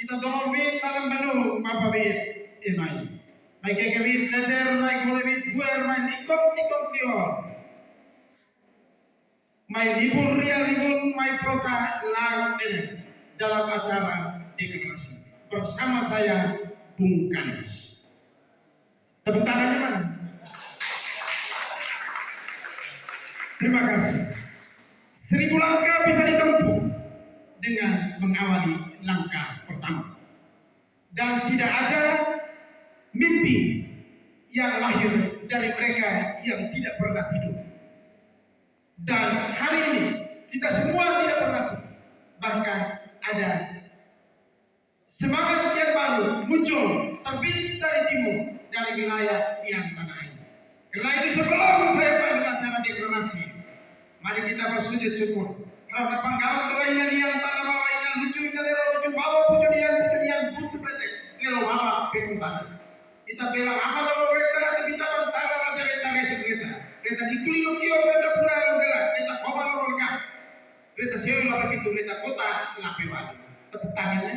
kita dorong wit dalam menu apa wit imai. Mai ke wit leder, mai boleh wit buer, mai nikop lior. Mai libur ria libur, mai prota lagu ini dalam acara deklarasi bersama saya Bung Kanis. Tepuk tangannya mana? Terima kasih. 1000 langkah bisa ditempuh dengan mengawali langkah pertama. Dan tidak ada mimpi yang lahir dari mereka yang tidak pernah hidup. Dan hari ini kita semua tidak pernah hidup. Bahkan ada semangat yang baru muncul terbit dari timur, dari wilayah yang tanah air. Karena itu sebelum saya pada acara deklarasi, mari kita bersujud syukur karena pangkalan terlainnya yang tanah bawah yang lucu lucu bawah pujudian butuh pretek nero bawah pekuntan. Kita bilang apa lalu mereka kita antara raja kereta kereta dikulino kio kereta pura logera kereta bawah logera kereta sewa apa pintu kereta kota lapewan. Tepuk tangannya.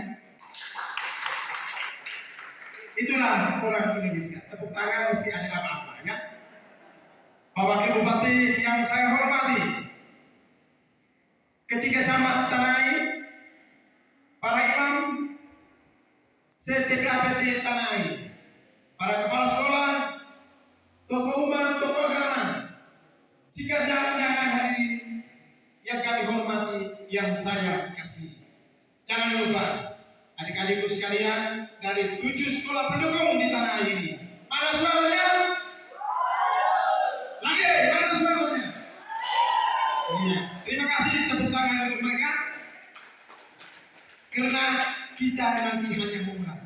Itulah orang Indonesia. Tepuk tangan mesti ada apa-apanya. Bapak Bupati yang saya hormati, ketika camat Tanah Air, para imam, CTKPT Tanah Air, para kepala sekolah, tokoh umat, tokoh agama, sikap jangan hadir yang kami hormati, yang saya kasih. Jangan lupa adik-adikku sekalian dari 7 sekolah pendukung di tanah air ini. Mana suaranya? Lagi, mana suaranya? Iya. Terima kasih tepuk tangan untuk mereka. Karena kita nanti hanya memulai,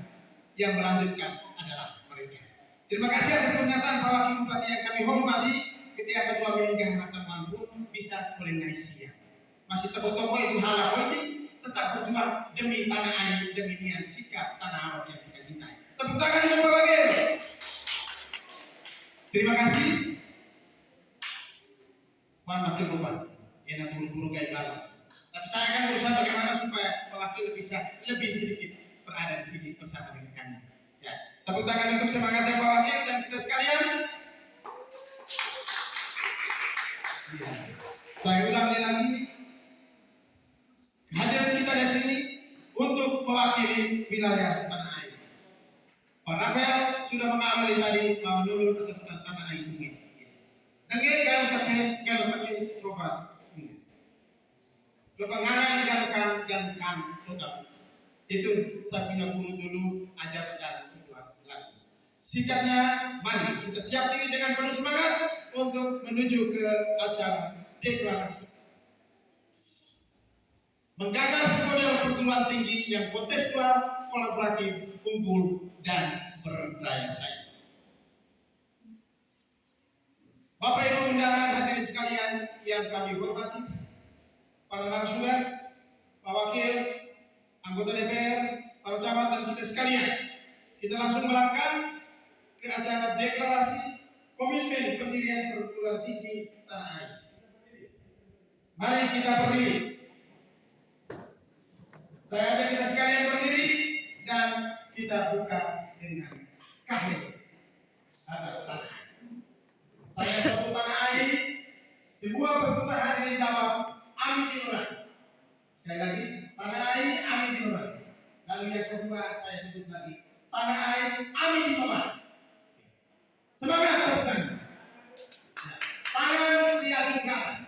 yang melanjutkan adalah mereka. Terima kasih atas pernyataan Pak Wakil Bupati yang kami hormati. Ketika kedua minggu teman pun bisa melengkapi siang. Masih tepuk-tepuk itu hal politik. Tetap berjuang demi tanah air, demi niat sikap tanah awak yang kita cintai. Tepuk tangan untuk Pak Wakil. Terima kasih. Pak Wakil Bupati, yang buru-buru gaya baru. Tapi saya akan berusaha bagaimana supaya Pak Wakil bisa lebih sedikit berada di sini bersama dengan kami. Ya, tepuk tangan untuk semangatnya Pak Wakil dan kita sekalian. Ya. Saya ulang lagi. Hadirin kita di sini untuk mewakili wilayah tanah air. Pak Rafael sudah mengamali tadi bahwa dulu tetap tanah air ini. Dengan kalau pakai roba. Coba ngarang kan tetap. Itu saya punya guru dulu ajar dan sebuah lagu. Sikapnya mari kita siap diri dengan penuh semangat untuk menuju ke acara deklarasi. Menggagas model perguruan tinggi yang kontekstual, kolaboratif, unggul, dan berdaya saing. Bapak Ibu undangan hadirin sekalian yang kami hormati, para narasumber, Pak Wakil, anggota DPR, para camat dan kita sekalian, kita langsung melangkah ke acara deklarasi komitmen pendirian perguruan tinggi tanah air. Mari kita berdiri. Saya ajak kita sekalian berdiri dan kita buka dengan kahil atau tanah air. Saya satu tanah air, semua peserta hari ini jawab amin dinuran. Sekali lagi, tanah air amin dinuran. Lalu yang kedua saya sebut lagi, tanah air amin dinuran. Semangat teman-teman. Tangan diaduk ke atas.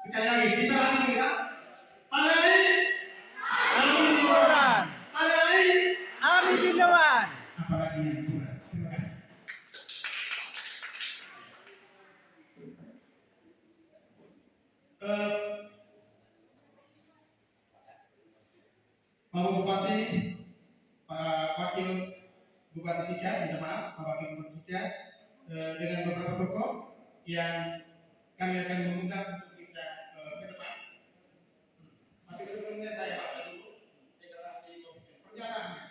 Sekali lagi, kita latih dulu ya. Tanah air Amin Dinawan. Apalagi yang kurang. Terima kasih. Pak Bupati, Pak Wakil Bupati Sika, minta maaf, Pak Wakil Bupati Sika, dengan beberapa tokoh yang kami akan mengundang untuk bisa ke depan. Tapi sebelumnya saya baca dulu deklarasi pernyataannya.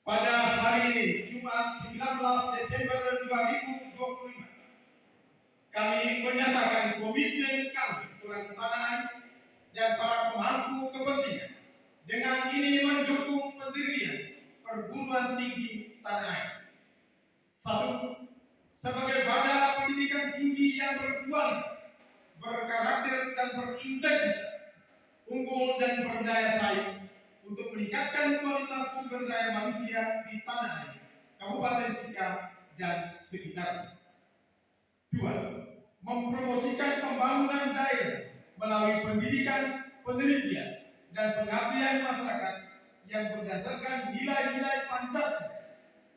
Pada hari ini, Jumat 19 Desember 2025, kami menyatakan komitmen kami, orang tanah air dan para pemangku kepentingan dengan ini mendukung pendirian perguruan tinggi tanah air. Satu, sebagai wadah pendidikan tinggi yang berkualitas, berkarakter dan berintegritas, unggul dan berdaya saing untuk meningkatkan kualitas sumber daya manusia di tanah air, Kabupaten Sika dan sekitarnya. Dua, mempromosikan pembangunan daerah melalui pendidikan, penelitian, dan pengabdian masyarakat yang berdasarkan nilai-nilai Pancasila,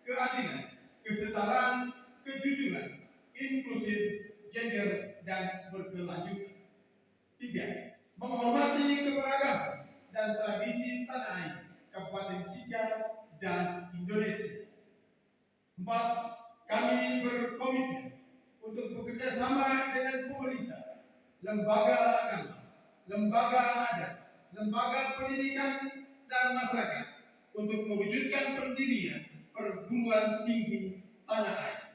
keadilan, kesetaraan, kejujuran, inklusif, gender, dan berkelanjutan. Tiga, menghormati keberagaman dan tradisi tanah air, Kabupaten Sika dan Indonesia. Empat, kami berkomitmen untuk bekerja sama dengan pemerintah, lembaga agama, lembaga adat, lembaga pendidikan, dan masyarakat untuk mewujudkan pendirian perguruan tinggi tanah air.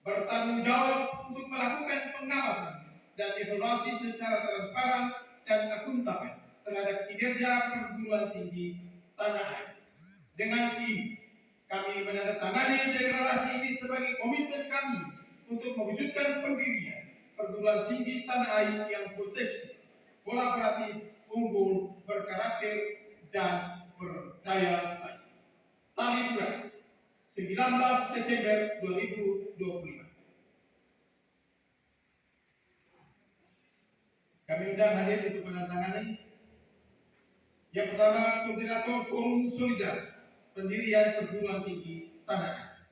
Bertanggung jawab untuk melakukan pengawasan dan evaluasi secara transparan dan akuntabel terhadap kinerja perguruan tinggi tanah air. Dengan ini, kami menandatangani deklarasi ini sebagai komitmen kami untuk mewujudkan pendirian perguruan tinggi tanah air yang bertekstural, kolaboratif, unggul, berkarakter, dan berdaya saing. Talibura, 19 Desember 2025. Kami undang hadir untuk menandatangani. Yang pertama, Koordinator Forum Solidaritas Pendirian Perguruan Tinggi Tanah Air.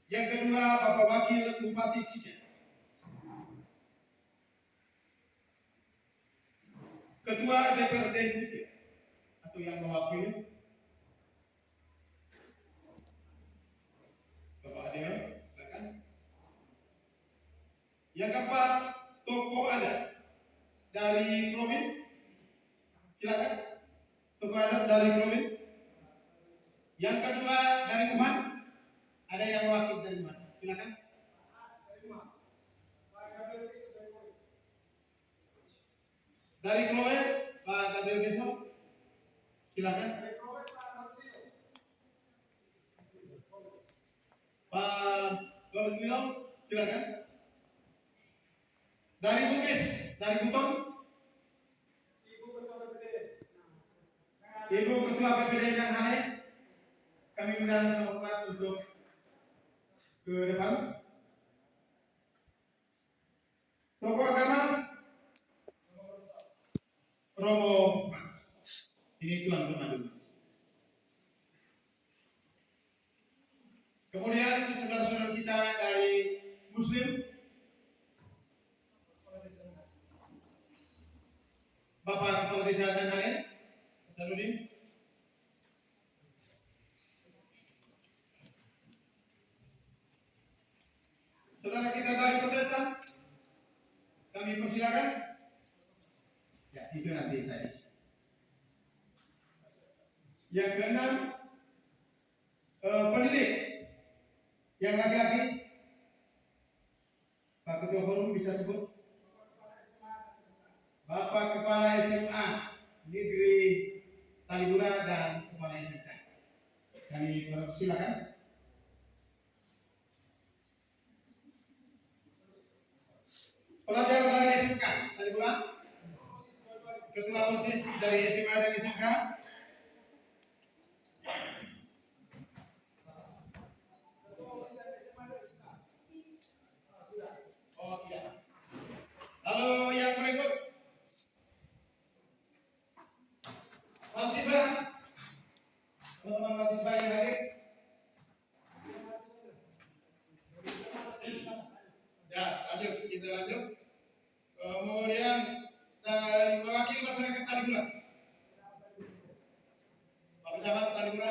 Yang kedua, Bapak Wakil Bupati Sika. Ketua DPRD Sika atau yang mewakili Bapak Adil, silakan. Yang keempat, tokoh adat dari Promin, silakan. Tokoh adat dari Promin. Yang kedua dari Umat, ada yang mewakili dari Umat, silakan. Dari Prowe, Pak Gabriel Besok, silakan. Pak Lord Milo, silakan. Dari Bugis, dari Buton, Ibu Ketua PPD yang hadir, kami undang hormat untuk ke depan. Tokoh agama, Romo Mas. Ini Tuan Pemandu. Kemudian saudara-saudara kita dari Muslim, Bapak Kepala Desa dan hadir, Sarudin. Saudara kita dari Protestan, kami persilakan. Ya, itu nanti saya isi. Yang keenam, pendidik yang laki-laki, Pak Ketua Forum bisa sebut. Bapak Kepala SMA Negeri Talibura dan Kepala SMK. Kami persilakan. Pelajar dari SMK Talibura, Ketua OSIS dari SMA dan SMK. Oh tidak. Lalu yang berikut, mahasiswa, teman-teman mahasiswa yang hadir. Ya, lanjut, kita lanjut. Kemudian dari mewakili masyarakat Talibura, Pak Pejabat Talibura.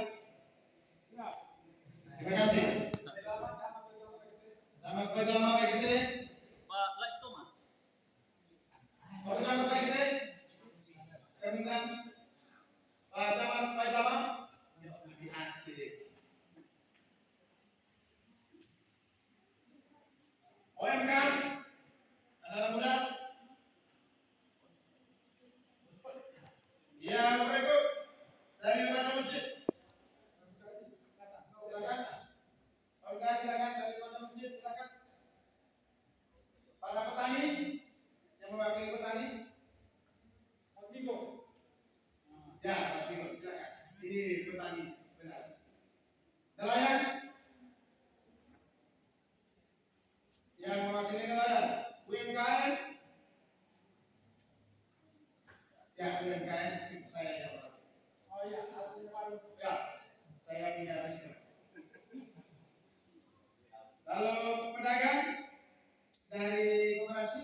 Terima kasih. Selamat perjalanan baik kita. Pak Lek Thomas. Pak Pejabat baik kita. Kami undang Pak Camat Pak Dama. Lebih asik. OMK, anak muda. Ya, berikut dari lembaga masjid. Silakan. Oke, silakan dari lembaga masjid, silakan. Para petani yang mewakili petani. Tigo. Ya, Tigo, silakan. Ini petani benar. Nelayan yang mewakili nelayan. UMKM. Ya, UMKM saya yang mewakili. Oh iya, ya, saya punya research. Lalu pedagang dari koperasi,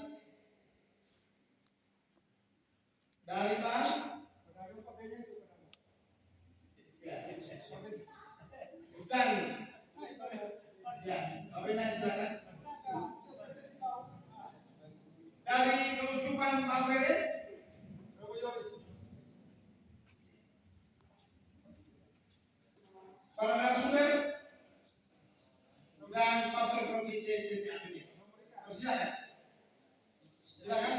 dari bank, ya, bukan, ya, apanya silakan. Dari keuskupan Bangkele, para narasumber dan pastor provinsi Jambi. Silakan. Silakan.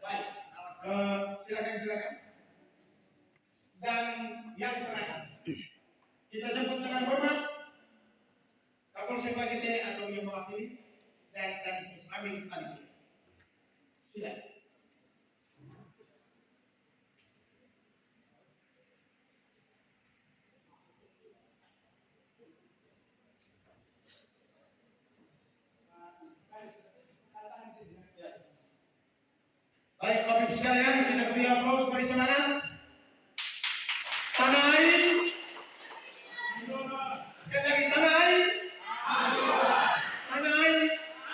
Baik. Silakan. Dan yang terakhir, kita jemput dengan hormat Kapolsek Bagite atau yang mewakili dan Islamil tadi. Silakan. Baik, Bapak sekalian, kita beri aplaus, beri semangat. Tanah air. Sekali lagi, tanah air. Tanah air.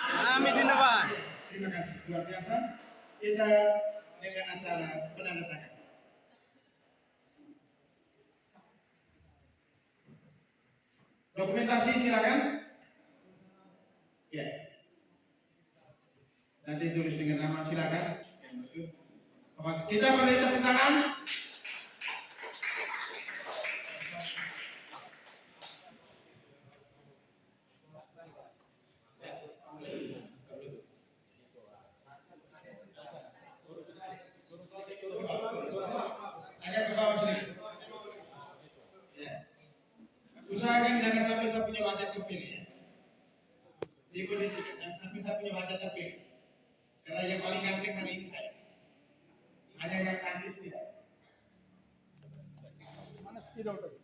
Amin Pak. Terima kasih, luar biasa. Kita dengan acara penandatanganan. Dokumentasi silakan. Ya. Nanti tulis dengan nama silakan. Kita beri tepuk tangan. Agak ke bawah sini. Ya. Usahakan jangan sampai saya punya wajah terpilih. Ya. Di kondisi yang sampai saya punya wajah terpilih. Karena yang paling ganteng hari ini saya. Hanya yang lanjut tidak. Mana spidol tadi?